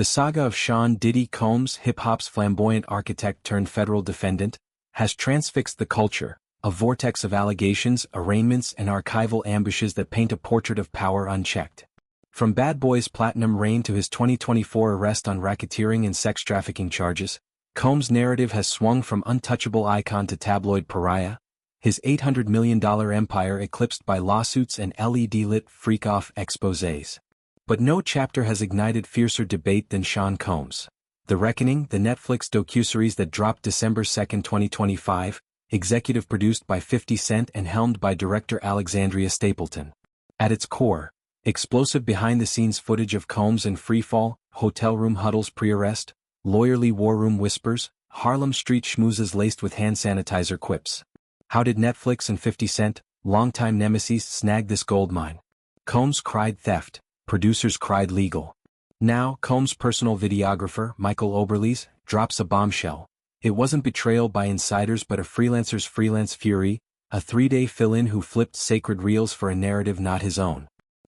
The saga of Sean Diddy Combs, hip-hop's flamboyant architect turned federal defendant, has transfixed the culture, a vortex of allegations, arraignments, and archival ambushes that paint a portrait of power unchecked. From Bad Boy's platinum reign to his 2024 arrest on racketeering and sex trafficking charges, Combs' narrative has swung from untouchable icon to tabloid pariah, his $800 million empire eclipsed by lawsuits and LED-lit freak-off exposés. But no chapter has ignited fiercer debate than Sean Combs. The Reckoning, the Netflix docuseries that dropped December 2, 2025, executive produced by 50 Cent and helmed by director Alexandria Stapleton. At its core, explosive behind-the-scenes footage of Combs in freefall, hotel room huddles pre-arrest, lawyerly war room whispers, Harlem street schmoozes laced with hand sanitizer quips. How did Netflix and 50 Cent, longtime nemesis, snag this goldmine? Combs cried theft. Producers cried legal. Now, Combs' personal videographer, Michael Oberlies, drops a bombshell. It wasn't betrayal by insiders but a freelancer's freelance fury, a 3-day fill-in who flipped sacred reels for a narrative not his own.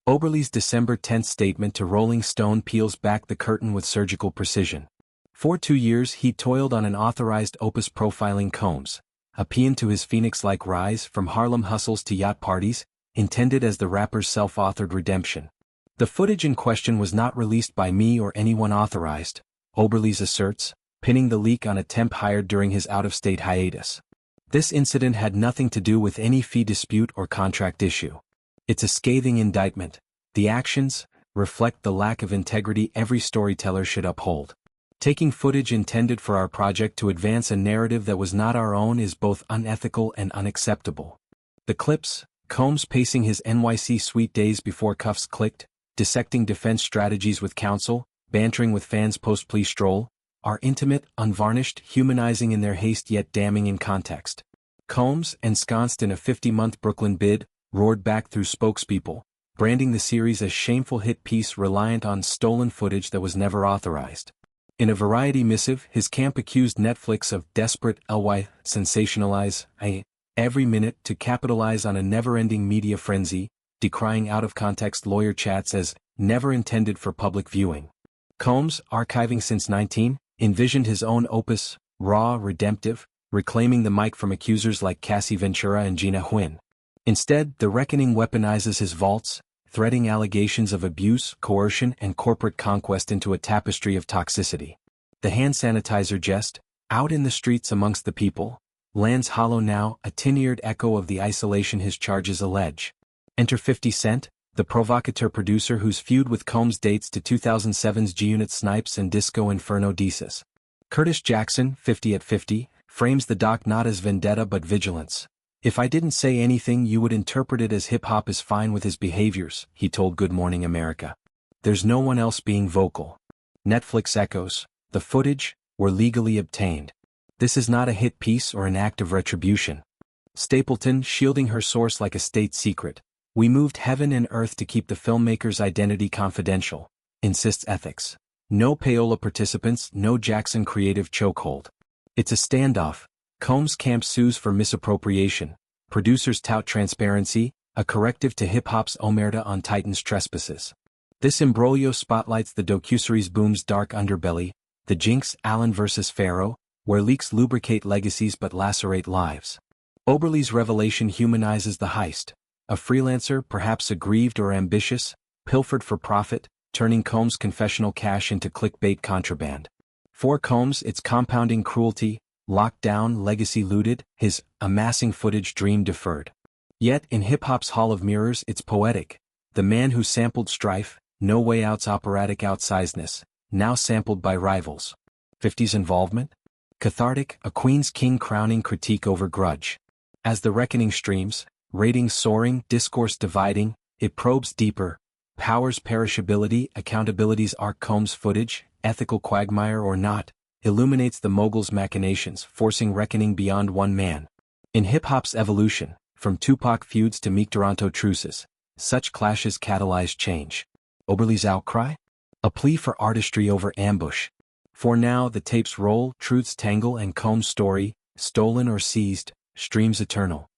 Oberlies' December 10 statement to Rolling Stone peels back the curtain with surgical precision. For 2 years he toiled on an authorized opus profiling Combs, a paean to his phoenix-like rise from Harlem hustles to yacht parties, intended as the rapper's self-authored redemption. The footage in question was not released by me or anyone authorized, Oberlies asserts, pinning the leak on a temp hired during his out-of-state hiatus. This incident had nothing to do with any fee dispute or contract issue. It's a scathing indictment. The actions reflect the lack of integrity every storyteller should uphold. Taking footage intended for our project to advance a narrative that was not our own is both unethical and unacceptable. The clips, Combs pacing his NYC suite days before cuffs clicked, dissecting defense strategies with counsel, bantering with fans post-plea stroll, are intimate, unvarnished, humanizing in their haste yet damning in context. Combs, ensconced in a 50-month Brooklyn bid, roared back through spokespeople, branding the series a shameful hit piece reliant on stolen footage that was never authorized. In a Variety missive, his camp accused Netflix of desperate sensationalize every minute to capitalize on a never-ending media frenzy, decrying out-of-context lawyer chats as never intended for public viewing. Combs, archiving since 19, envisioned his own opus, raw, redemptive, reclaiming the mic from accusers like Cassie Ventura and Gina Huyn. Instead, The Reckoning weaponizes his vaults, threading allegations of abuse, coercion, and corporate conquest into a tapestry of toxicity. The hand sanitizer jest, out in the streets amongst the people, lands hollow now, a tenured echo of the isolation his charges allege. Enter 50 Cent, the provocateur producer whose feud with Combs dates to 2007's G-Unit Snipes and Disco Inferno Desus. Curtis Jackson, 50 at 50, frames the doc not as vendetta but vigilance. If I didn't say anything you would interpret it as hip-hop is fine with his behaviors, he told Good Morning America. There's no one else being vocal. Netflix echoes, the footage, were legally obtained. This is not a hit piece or an act of retribution. Stapleton, shielding her source like a state secret. We moved heaven and earth to keep the filmmaker's identity confidential, insists ethics. No payola participants, no Jackson creative chokehold. It's a standoff. Combs camp sues for misappropriation. Producers tout transparency, a corrective to hip-hop's omerta on Titan's trespasses. This imbroglio spotlights the docuseries boom's dark underbelly, the jinx Allen vs. Pharaoh, where leaks lubricate legacies but lacerate lives. Oberlies' revelation humanizes the heist. A freelancer, perhaps aggrieved or ambitious, pilfered for profit, turning Combs' confessional cash into clickbait contraband. For Combs, it's compounding cruelty, locked down, legacy looted, his amassing footage dream deferred. Yet, in hip-hop's Hall of Mirrors, it's poetic. The man who sampled strife, No Way Out's operatic outsizeness, now sampled by rivals. 50's involvement? Cathartic, a Queen's King crowning critique over grudge. As The Reckoning streams, ratings soaring, discourse dividing, it probes deeper. Power's perishability, accountability's arc. Combs' footage, ethical quagmire or not, illuminates the mogul's machinations, forcing reckoning beyond one man. In hip-hop's evolution, from Tupac feuds to Meek Toronto truces, such clashes catalyze change. Oberlies' outcry? A plea for artistry over ambush. For now, the tapes roll, truths tangle, and Combs' story, stolen or seized, streams eternal.